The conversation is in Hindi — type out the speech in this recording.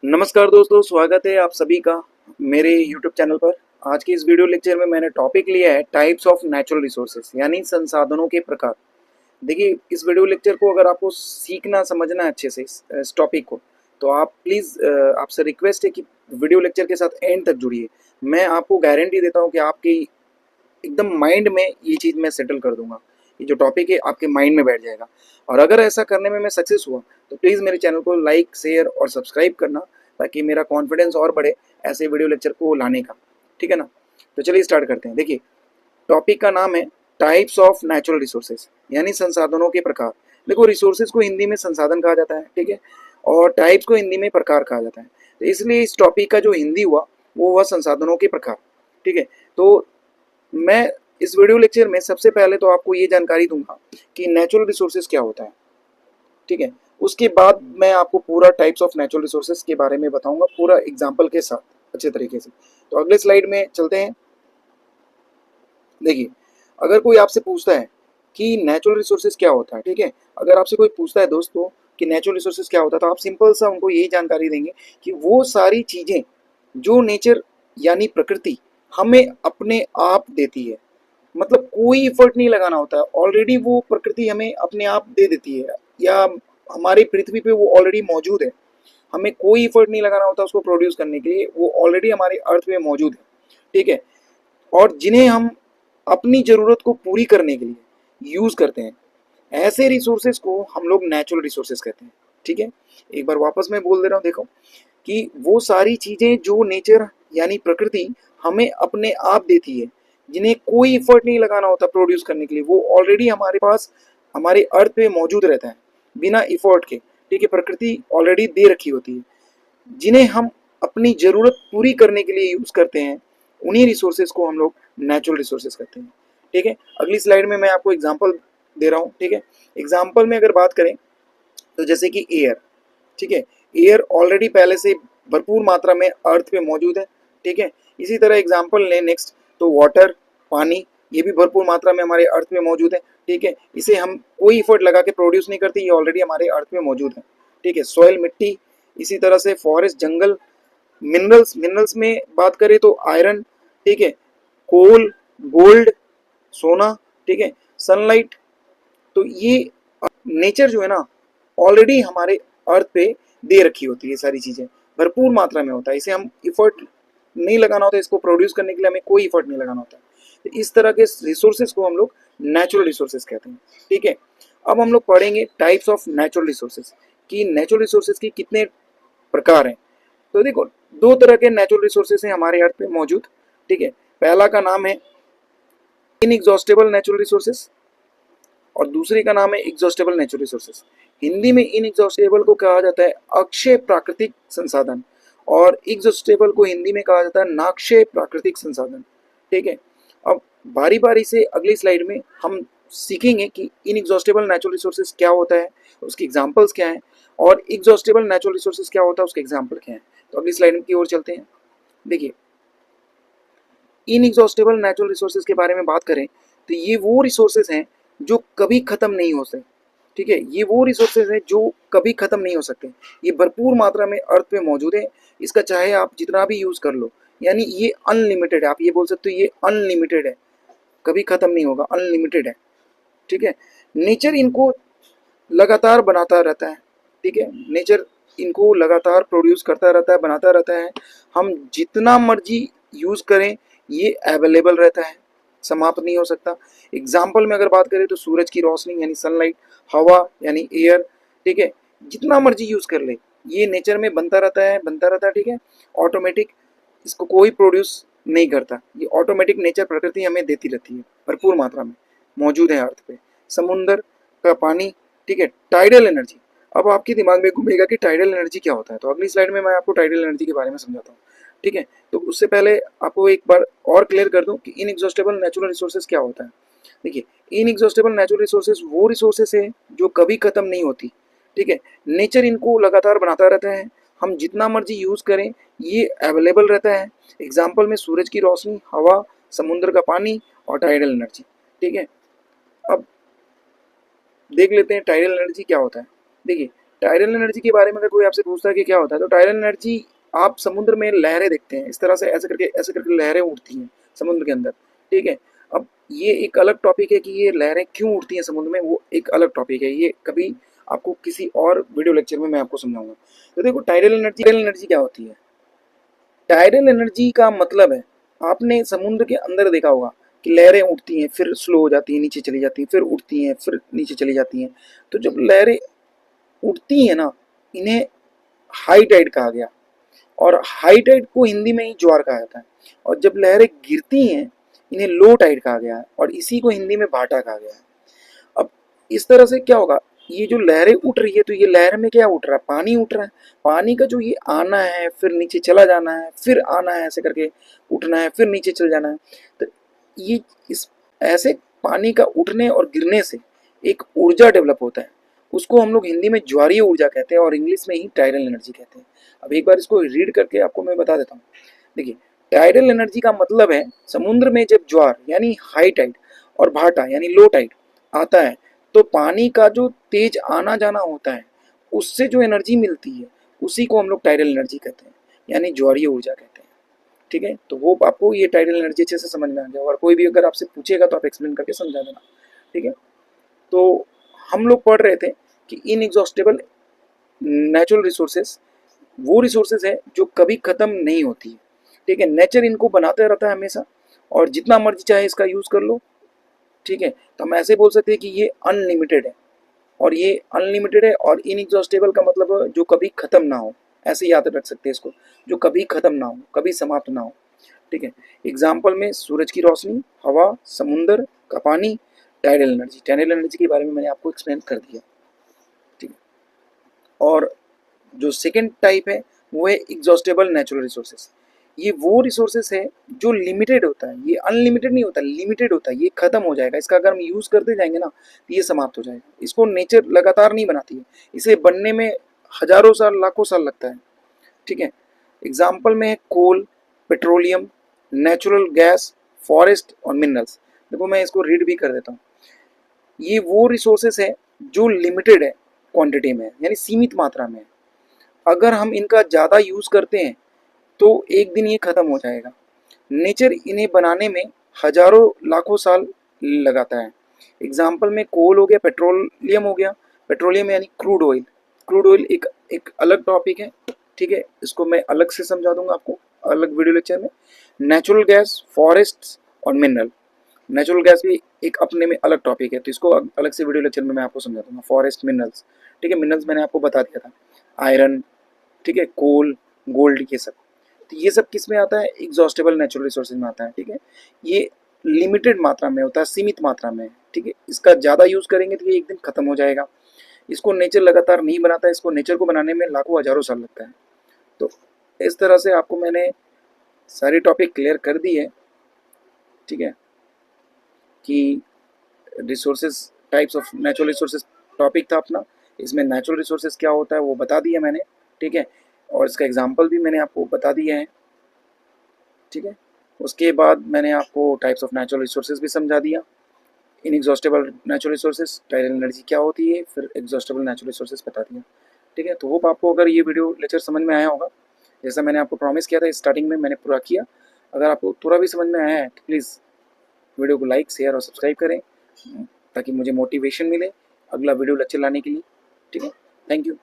नमस्कार दोस्तों, स्वागत है आप सभी का मेरे यूट्यूब चैनल पर। आज के इस वीडियो लेक्चर में मैंने टॉपिक लिया है टाइप्स ऑफ नेचुरल रिसोर्सेज यानी संसाधनों के प्रकार। देखिए, इस वीडियो लेक्चर को अगर आपको सीखना समझना है अच्छे से इस टॉपिक को, तो आप प्लीज़ आपसे रिक्वेस्ट है कि वीडियो लेक्चर के साथ एंड तक जुड़िए। मैं आपको गारंटी देता हूँ कि आपकी एकदम माइंड में ये चीज़ मैं सेटल कर दूंगा। ये जो टॉपिक है आपके माइंड में बैठ जाएगा। और अगर ऐसा करने में मैं सक्सेस हुआ तो प्लीज़ मेरे चैनल को लाइक, शेयर और सब्सक्राइब करना, ताकि मेरा कॉन्फिडेंस और बढ़े ऐसे वीडियो लेक्चर को लाने का। ठीक है ना? तो चलिए स्टार्ट करते हैं। देखिए, टॉपिक का नाम है टाइप्स ऑफ नेचुरल रिसोर्सेज यानी संसाधनों के प्रकार। देखो, रिसोर्सेज को हिंदी में संसाधन कहा जाता है, ठीक है, और टाइप्स को हिंदी में प्रकार कहा जाता है। तो इसलिए इस टॉपिक का जो हिंदी हुआ वो हुआ संसाधनों के प्रकार। ठीक है, तो मैं इस वीडियो लेक्चर में सबसे पहले तो आपको ये जानकारी दूंगा कि नेचुरल रिसोर्सेज क्या होता है। ठीक है, उसके बाद मैं आपको पूरा टाइप्स ऑफ नेचुरल रिसोर्सेज के बारे में बताऊंगा, पूरा एग्जाम्पल के साथ अच्छे तरीके से। तो अगले स्लाइड में चलते हैं। देखिए, अगर कोई आपसे पूछता है कि नेचुरल रिसोर्सेज क्या होता है, ठीक है, अगर आपसे कोई पूछता है दोस्तों कि नेचुरल रिसोर्सेज क्या होता है, तो आप सिंपल सा उनको यही जानकारी देंगे कि वो सारी चीज़ें जो नेचर यानी प्रकृति हमें अपने आप देती है। मतलब कोई एफर्ट नहीं लगाना होता है, ऑलरेडी वो प्रकृति हमें अपने आप दे देती है, या हमारी पृथ्वी पे वो ऑलरेडी मौजूद है। हमें कोई एफर्ट नहीं लगाना होता उसको प्रोड्यूस करने के लिए, वो ऑलरेडी हमारे अर्थ पे मौजूद है। ठीक है, और जिन्हें हम अपनी ज़रूरत को पूरी करने के लिए यूज़ करते हैं, ऐसे रिसोर्सेज को हम लोग नेचुरल रिसोर्सेज कहते हैं। ठीक है, एक बार वापस मैं बोल दे रहा हूँ, देखो कि वो सारी चीज़ें जो नेचर यानी प्रकृति हमें अपने आप देती है, जिन्हें कोई एफर्ट नहीं लगाना होता प्रोड्यूस करने के लिए, वो ऑलरेडी हमारे पास हमारे अर्थ पे मौजूद रहता है बिना एफर्ट के। ठीक है, प्रकृति ऑलरेडी दे रखी होती है, जिन्हें हम अपनी ज़रूरत पूरी करने के लिए यूज़ करते हैं, उन्हीं रिसोर्सेज को हम लोग नेचुरल रिसोर्सेज कहते हैं। ठीक है, अगली स्लाइड में मैं आपको एग्जांपल दे रहा हूँ। ठीक है, एग्जांपल में अगर बात करें तो जैसे कि एयर। ठीक है, एयर ऑलरेडी पहले से भरपूर मात्रा में अर्थ पे मौजूद है। ठीक है, इसी तरह एग्जांपल लें नेक्स्ट, तो वाटर, पानी, ये भी भरपूर मात्रा में हमारे अर्थ में मौजूद है। ठीक है, इसे हम कोई एफर्ट लगा के प्रोड्यूस नहीं करते, ये ऑलरेडी हमारे अर्थ में मौजूद है। ठीक है, सॉइल, मिट्टी, इसी तरह से फॉरेस्ट, जंगल, मिनरल्स, मिनरल्स में बात करें तो आयरन, ठीक है, कोल, गोल्ड, सोना, ठीक है, सनलाइट। तो ये नेचर जो है ना, ऑलरेडी हमारे अर्थ पे दे रखी होती है, सारी चीज़ें भरपूर मात्रा में होता है, इसे हम इफर्ट नहीं लगाना होता, इसको प्रोड्यूस करने के लिए हमें कोई इफर्ट नहीं लगाना होता। तो इस तरह के रिसोर्सेज को हम लोग नेचुरल रिसोर्सेज कहते हैं। ठीक है, अब हम लोग पढ़ेंगे टाइप्स ऑफ नेचुरल रिसोर्सेज, कि नेचुरल रिसोर्सेज की कितने प्रकार हैं। तो देखो, दो तरह के नेचुरल रिसोर्सेज हैं हमारे अर्थ पे मौजूद। ठीक है, पहला का नाम है इनएग्जॉस्टेबल नेचुरल रिसोर्सेज और दूसरे का नाम है एग्जॉस्टेबल नेचुरल रिसोर्सेज। हिंदी में इनएग्जॉस्टेबल को कहा जाता है अक्षय प्राकृतिक संसाधन, और एग्जॉस्टेबल को हिंदी में कहा जाता है नाक्षय प्राकृतिक संसाधन। ठीक है, अब बारी बारी से अगली स्लाइड में हम सीखेंगे कि इनएग्जॉस्टेबल नेचुरल रिसोर्सेज क्या होता है, उसके एग्जांपल्स क्या हैं, और एग्जॉस्टेबल नेचुरल रिसोर्सेज क्या होता है, उसके एग्जांपल क्या हैं। तो अगली स्लाइड की ओर चलते हैं। देखिए, इनएग्जॉस्टेबल नेचुरल रिसोर्सेज के बारे में बात करें तो ये वो रिसोर्सेज हैं जो कभी ख़त्म नहीं हो सकते। ठीक है, ये वो रिसोर्सेज हैं जो कभी ख़त्म नहीं हो सकते। ये भरपूर मात्रा में अर्थ पे मौजूद है, इसका चाहे आप जितना भी यूज़ कर लो, यानी ये अनलिमिटेड है। आप ये बोल सकते हो ये अनलिमिटेड है, कभी ख़त्म नहीं होगा, अनलिमिटेड है। ठीक है, नेचर इनको लगातार बनाता रहता है। ठीक है, नेचर इनको लगातार प्रोड्यूस करता रहता है, बनाता रहता है। हम जितना मर्जी यूज़ करें, ये अवेलेबल रहता है, समाप्त नहीं हो सकता। एग्जाम्पल में अगर बात करें तो सूरज की रोशनी यानी सनलाइट, हवा यानी एयर, ठीक है, जितना मर्जी यूज़ कर ले, ये नेचर में बनता रहता है, बनता रहता है। ठीक है, ऑटोमेटिक, इसको कोई प्रोड्यूस नहीं करता, ये ऑटोमेटिक नेचर प्रकृति हमें देती रहती है, भरपूर मात्रा में मौजूद है अर्थ पे। समुंदर का पानी, ठीक है, टाइडल एनर्जी। अब आपके दिमाग में घूमेगा कि टाइडल एनर्जी क्या होता है, तो अगली स्लाइड में मैं आपको टाइडल एनर्जी के बारे में समझाता हूँ। ठीक है, तो उससे पहले आपको एक बार और क्लियर कर दूं कि इनएग्जॉस्टेबल नेचुरल रिसोर्सेज क्या होता है। देखिए, इनएग्जॉस्टेबल नेचुरल रिसोर्सेज वो रिसोर्सेज है जो कभी खत्म नहीं होती। ठीक है, नेचर इनको लगातार बनाता रहता है, हम जितना मर्जी यूज़ करें ये अवेलेबल रहता है। एग्जाम्पल में सूरज की रोशनी, हवा, समुद्र का पानी और टाइडल एनर्जी। ठीक है, अब देख लेते हैं टाइडल एनर्जी क्या होता है। देखिए, टाइडल एनर्जी के बारे में अगर कोई आपसे पूछता है कि क्या होता है, तो टाइडल एनर्जी, आप समुद्र में लहरें देखते हैं, इस तरह से ऐसे करके लहरें उठती हैं समुद्र के अंदर, ठीक है। अब ये एक अलग टॉपिक है कि ये लहरें क्यों उठती हैं समुद्र में, वो एक अलग टॉपिक है, ये कभी आपको किसी और वीडियो लेक्चर में मैं आपको समझाऊंगा। तो देखो टाइडल एनर्जी क्या होती है। टाइडल एनर्जी का मतलब है, आपने समुद्र के अंदर देखा होगा कि लहरें उठती हैं, फिर स्लो हो जाती हैं, नीचे चली जाती हैं, फिर उठती हैं, फिर नीचे चली जाती हैं। तो जब लहरें उठती हैं ना, इन्हें हाई टाइड कहा गया, और हाई टाइड को हिंदी में ही ज्वार कहा जाता है। और जब लहरें गिरती हैं, इन्हें लो टाइड कहा गया है, और इसी को हिंदी में भाटा कहा गया है। अब इस तरह से क्या होगा, ये जो लहरें उठ रही है, तो ये लहर में क्या उठ रहा है, पानी उठ रहा है। पानी का जो ये आना है, फिर नीचे चला जाना है, फिर आना है, ऐसे करके उठना है, फिर नीचे चल जाना है। तो ये इस ऐसे पानी का उठने और गिरने से एक ऊर्जा डेवलप होता है, उसको हम लोग हिंदी में ज्वारीय ऊर्जा कहते हैं, और इंग्लिश में ही टाइडल एनर्जी कहते हैं। अब एक बार इसको रीड करके आपको मैं बता देता हूँ। देखिए, टाइडल एनर्जी का मतलब है, समुद्र में जब ज्वार यानी हाई टाइड और भाटा यानी लो टाइड आता है, तो पानी का जो तेज आना जाना होता है, उससे जो एनर्जी मिलती है, उसी को हम लोग टाइडल एनर्जी कहते हैं, यानी ज्वारीय ऊर्जा कहते हैं। ठीक है, तो वो आपको ये टाइडल एनर्जी अच्छे से समझ में आ गया, और कोई भी अगर आपसे पूछेगा तो आप एक्सप्लेन करके समझा देना। ठीक है, तो हम लोग पढ़ रहे थे कि इनएग्जॉस्टेबल नेचुरल रिसोर्सेज वो रिसोर्सेज है जो कभी खत्म नहीं होती है। ठीक है, नेचर इनको बनाते रहता है हमेशा, और जितना मर्जी चाहे इसका यूज कर लो। ठीक है, तो हम ऐसे बोल सकते हैं कि ये अनलिमिटेड है, और ये अनलिमिटेड है, और इनएग्जॉस्टेबल का मतलब जो कभी खत्म ना हो, ऐसे याद रख सकते हैं इसको, जो कभी खत्म ना हो, कभी समाप्त ना हो। ठीक है, एग्जाम्पल में सूरज की रोशनी, हवा, समुंदर का पानी, टाइडल एनर्जी। टाइडल एनर्जी के बारे में मैंने आपको एक्सप्लेन कर दिया। ठीक है, और जो सेकेंड टाइप है वो है एग्जॉस्टेबल नेचुरल रिसोर्सेज। ये वो रिसोर्सेज है जो लिमिटेड होता है, ये अनलिमिटेड नहीं होता, लिमिटेड होता है, ये खत्म हो जाएगा, इसका अगर हम यूज करते जाएंगे ना, तो ये समाप्त हो जाएगा। इसको नेचर लगातार नहीं बनाती है, इसे बनने में हजारों साल, लाखों साल लगता है। ठीक है, एग्जाम्पल में है कोल, पेट्रोलियम, नेचुरल गैस, फॉरेस्ट और मिनरल्स। देखो मैं इसको रीड भी कर देता हूँ। ये वो रिसोर्सेस है जो लिमिटेड है क्वांटिटी में, यानी सीमित मात्रा में। अगर हम इनका ज़्यादा यूज़ करते हैं तो एक दिन ये ख़त्म हो जाएगा। नेचर इन्हें बनाने में हजारों लाखों साल लगाता है। एग्जाम्पल में कोल हो गया, पेट्रोलियम हो गया। पेट्रोलियम यानी क्रूड ऑयल। क्रूड ऑयल एक एक अलग टॉपिक है। ठीक है, इसको मैं अलग से समझा दूंगा आपको अलग वीडियो लेक्चर में। नेचुरल गैस, फॉरेस्ट और मिनरल। नेचुरल गैस भी एक अपने में अलग टॉपिक है, तो इसको अलग से वीडियो लेक्चर में मैं आपको समझा दूंगा। Forest, minerals. ठीक है, मिनरल्स मैंने आपको बता दिया था, आयरन, ठीक है, कोल, गोल्ड, ये सब। तो ये सब किस में आता है, एग्जॉस्टेबल नेचुरल रिसोर्सेज में आता है। ठीक है, ये लिमिटेड मात्रा में होता है, सीमित मात्रा में। ठीक है, इसका ज़्यादा यूज़ करेंगे तो ये एक दिन खत्म हो जाएगा। इसको नेचर लगातार नहीं बनाता है, इसको नेचर को बनाने में लाखों हजारों साल लगता है। तो इस तरह से आपको मैंने सारी टॉपिक क्लियर कर दी है। ठीक है, कि resources, types of natural resources topic था अपना, इसमें नेचुरल रिसोर्सेज क्या होता है वो बता दिया मैंने। ठीक है, और इसका एग्जांपल भी मैंने आपको बता दिया है। ठीक है, उसके बाद मैंने आपको टाइप्स ऑफ नेचुरल रिसोर्सेज भी समझा दिया, inexhaustible natural resources, tidal energy क्या होती है, फिर एग्जॉस्टेबल नेचुरल रिसोर्सेज बता दिया। ठीक है, तो होप आपको अगर ये वीडियो लेक्चर समझ में आया होगा, जैसा मैंने आपको प्रॉमिस किया था स्टार्टिंग में, मैंने पूरा किया। अगर आपको थोड़ा भी समझ में आया है तो प्लीज़ वीडियो को लाइक, शेयर और सब्सक्राइब करें, ताकि मुझे मोटिवेशन मिले अगला वीडियो लेक्चर लाने के लिए। ठीक है, थैंक यू।